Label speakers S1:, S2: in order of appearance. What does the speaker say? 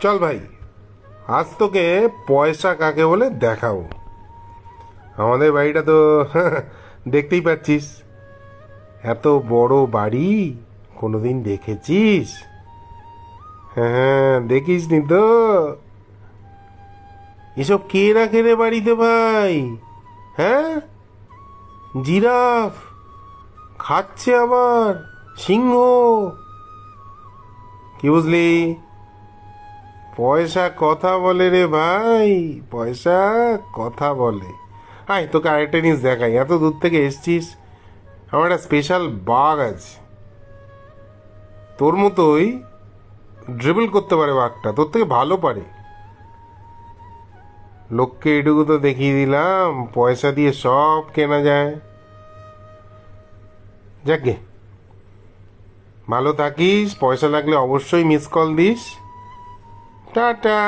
S1: চল ভাই, আজ তোকে পয়সা কাকে বলে দেখাবো। আমাদের বাড়িটা তো দেখতেই পাচ্ছিস, এত বড় বাড়ি কোনোদিন দেখেছিস? হ্যাঁ, দেখিস নি তো? এসব কে রাখে রে বাড়িতে ভাই? হ্যাঁ, জিরাফ খাচ্ছে আবার, সিংহ। কি বুঝলি? পয়সা কথা বলে রে ভাই, পয়সা কথা বলে। আয় তোকে আরেকটা জিনিস দেখাই, এত দূর থেকে এসছিস, আমার একটা স্পেশাল বাঘ আছে। তোর মতোই ড্রিবল করতে পারে বাঘটা, তোর থেকে ভালো পারে। লোককে এটুকু তো দেখিয়ে দিলাম, পয়সা দিয়ে সব কেনা যায়। যাকে, ভালো থাকিস, পয়সা লাগলে অবশ্যই মিস কল দিস। টাটা।